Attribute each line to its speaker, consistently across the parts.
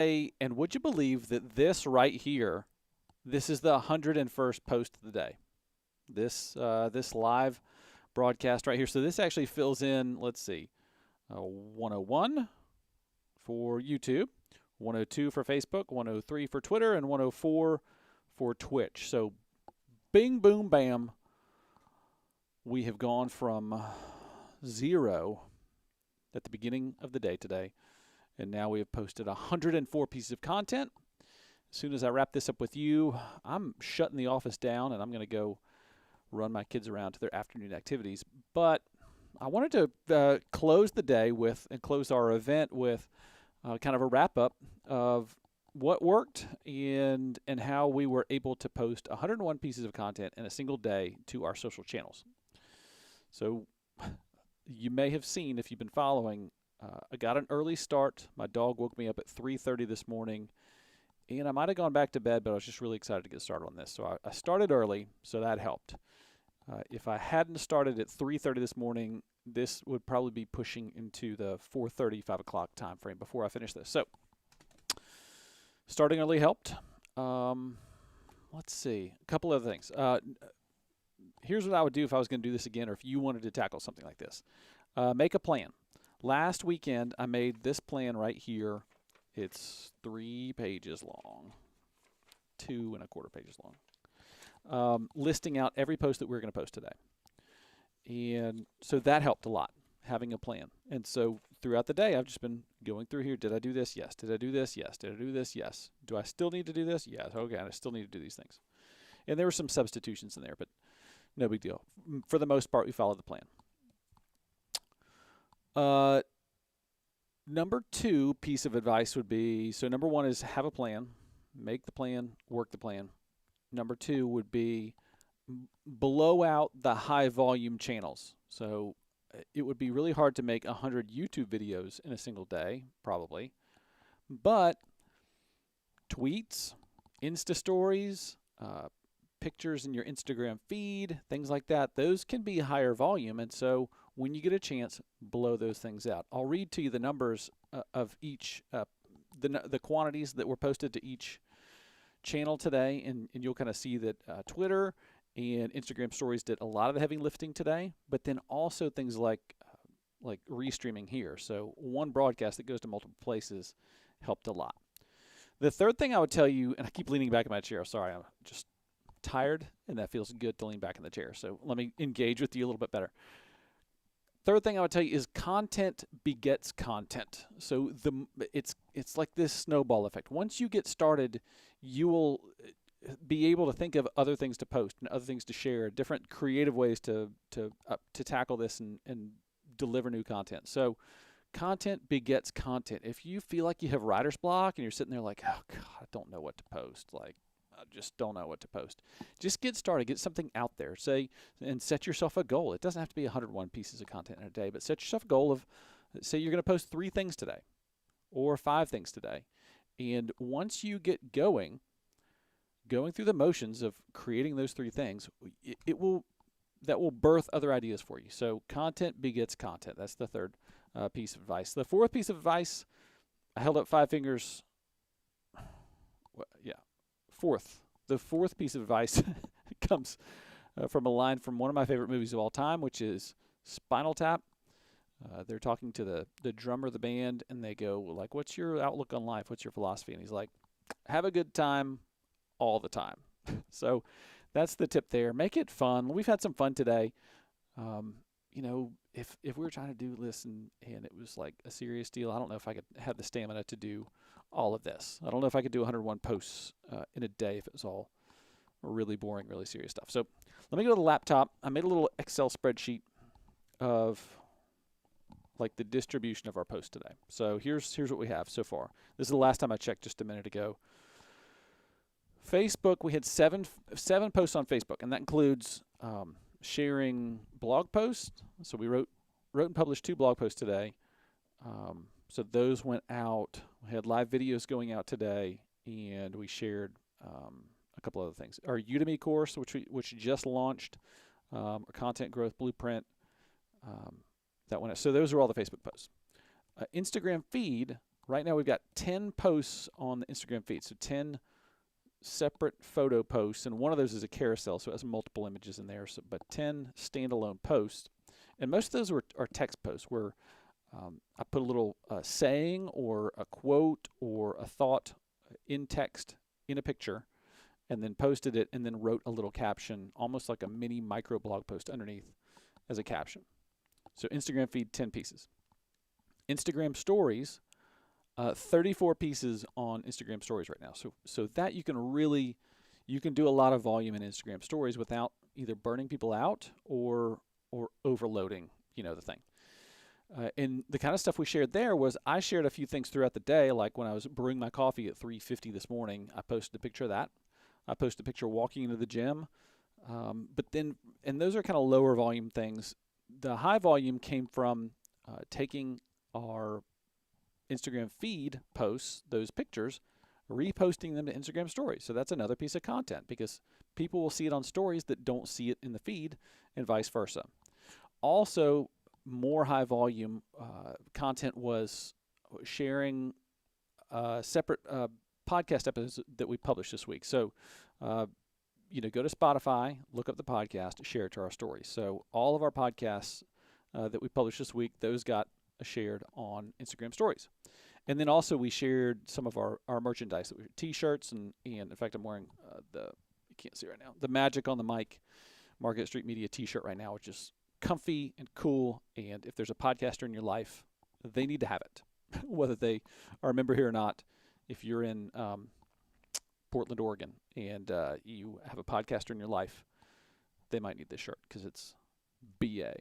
Speaker 1: And would you believe that this right here, this is the 101st post of the day. This live broadcast right here. So this actually fills in, let's see, 101 for YouTube, 102 for Facebook, 103 for Twitter, and 104 for Twitch. So bing, boom, bam, we have gone from 0 at the beginning of the day today, and now we have posted 104 pieces of content. As soon as I wrap this up with you, I'm shutting the office down, and I'm going to go run my kids around to their afternoon activities. But I wanted to close the day with, and close our event with, kind of a wrap-up of what worked and how we were able to post 101 pieces of content in a single day to our social channels. So you may have seen, if you've been following, I got an early start. My dog woke me up at 3:30 this morning, and I might have gone back to bed, but I was just really excited to get started on this. So I started early, so that helped. If I hadn't started at 3:30 this morning, this would probably be pushing into the 4:30, 5 o'clock time frame before I finish this. So starting early helped. Let's see, a couple other things. Here's what I would do if I was going to do this again, or if you wanted to tackle something like this. Make a plan. Last weekend, I made this plan right here. It's 3 pages long, 2.25 pages long, listing out every post that we're going to post today. And so that helped a lot, having a plan. And so throughout the day, I've just been going through here. Did I do this? Yes. Did I do this? Yes. Did I do this? Yes. Do I still need to do this? Yes. Okay, I still need to do these things. And there were some substitutions in there, but no big deal. For the most part, we followed the plan. Number 2 piece of advice would be, so number 1 is have a plan, make the plan, work the plan. Number 2 would be blow out the high volume channels. So it would be really hard to make 100 YouTube videos in a single day, probably. But tweets, Insta stories, pictures in your Instagram feed, things like that, those can be higher volume. And so when you get a chance, blow those things out. I'll read to you the numbers of each, the quantities that were posted to each channel today, and you'll kind of see that Twitter and Instagram stories did a lot of the heavy lifting today, but then also things like restreaming here. So one broadcast that goes to multiple places helped a lot. The third thing I would tell you, and I keep leaning back in my chair, sorry, I'm just tired, and that feels good to lean back in the chair. So let me engage with you a little bit better. Third thing I would tell you is content begets content. So it's like this snowball effect. Once you get started, you will be able to think of other things to post and other things to share, different creative ways to tackle this and deliver new content. So content begets content. If you feel like you have writer's block and you're sitting there like, oh God, I don't know what to post, like I just don't know what to post, just get started, get something out there, and set yourself a goal. It doesn't have to be 101 pieces of content in a day, but set yourself a goal of, say you're going to post 3 things today or 5 things today. And once you get going through the motions of creating those 3 things, that will birth other ideas for you. So content begets content. That's the third piece of advice. The fourth piece of advice, I held up 5 fingers. The fourth piece of advice comes from a line from one of my favorite movies of all time, which is Spinal Tap. They're talking to the drummer of the band, and they go, like, what's your outlook on life? What's your philosophy? And he's like, have a good time all the time. So that's the tip there. Make it fun. We've had some fun today. If we were trying to do this and it was like a serious deal, I don't know if I could have the stamina to do all of this. I don't know if I could do 101 posts in a day if it was all really boring, really serious stuff. So let me go to the laptop. I made a little Excel spreadsheet of like the distribution of our posts today. So here's what we have so far. This is the last time I checked just a minute ago. Facebook, we had seven posts on Facebook, and that includes sharing blog posts. So we wrote and published 2 blog posts today. So those went out. We had live videos going out today, and we shared a couple other things. Our Udemy course, which just launched, our content growth blueprint, that went out. So those are all the Facebook posts. Instagram feed right now we've got 10 posts on the Instagram feed, so 10 separate photo posts, and one of those is a carousel, so it has multiple images in there, so, but 10 standalone posts. And most of those are text posts where I put a little saying or a quote or a thought in text in a picture, and then posted it, and then wrote a little caption, almost like a mini micro blog post underneath as a caption. So Instagram feed, 10 pieces. Instagram stories, 34 pieces on Instagram stories right now. So that you can do a lot of volume in Instagram stories without either burning people out or overloading, the thing. And the kind of stuff we shared there was I shared a few things throughout the day, like when I was brewing my coffee at 3:50 this morning, I posted a picture of that. I posted a picture walking into the gym. And those are kind of lower volume things. The high volume came from taking our Instagram feed posts, those pictures, reposting them to Instagram stories. So that's another piece of content because people will see it on stories that don't see it in the feed and vice versa. Also, more high volume content was sharing separate podcast episodes that we published this week. So, go to Spotify, look up the podcast, share it to our stories. So all of our podcasts that we published this week, those got shared on Instagram stories. And then also we shared some of our merchandise, T-shirts, and in fact I'm wearing you can't see right now, the Magic on the Mic Market Street Media T-shirt right now, which is comfy and cool. And if there's a podcaster in your life, they need to have it, whether they are a member here or not. If you're in Portland, Oregon, and you have a podcaster in your life, they might need this shirt because it's BA.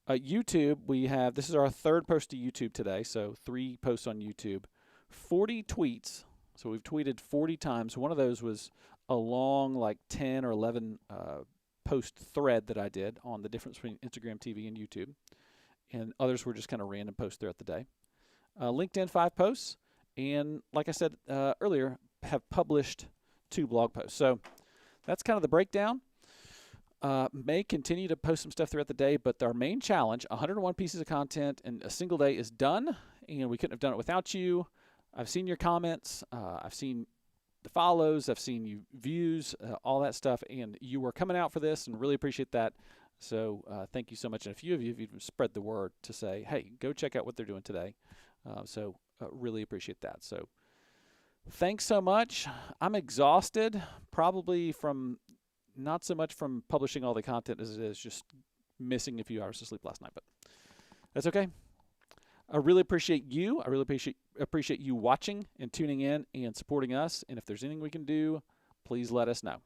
Speaker 1: YouTube, this is our third post to YouTube today, so 3 posts on YouTube, 40 tweets. So we've tweeted 40 times. One of those was a long, like 10 or 11 post thread that I did on the difference between Instagram TV and YouTube. And others were just kind of random posts throughout the day. LinkedIn, 5 posts. And like I said earlier, have published 2 blog posts. So that's kind of the breakdown. May continue to post some stuff throughout the day, but our main challenge, 101 pieces of content in a single day, is done, and we couldn't have done it without you. I've seen your comments. I've seen the follows. I've seen you views, all that stuff, and you were coming out for this, and really appreciate that. So thank you so much. And a few of you have even spread the word to say, hey, go check out what they're doing today. So really appreciate that. So thanks so much. I'm exhausted, probably from not so much from publishing all the content as it is just missing a few hours of sleep last night, but that's okay. I really appreciate you. I really appreciate you watching and tuning in and supporting us. And if there's anything we can do, please let us know.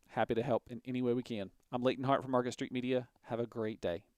Speaker 1: Happy to help in any way we can. I'm Leighton Hart from Market Street Media. Have a great day.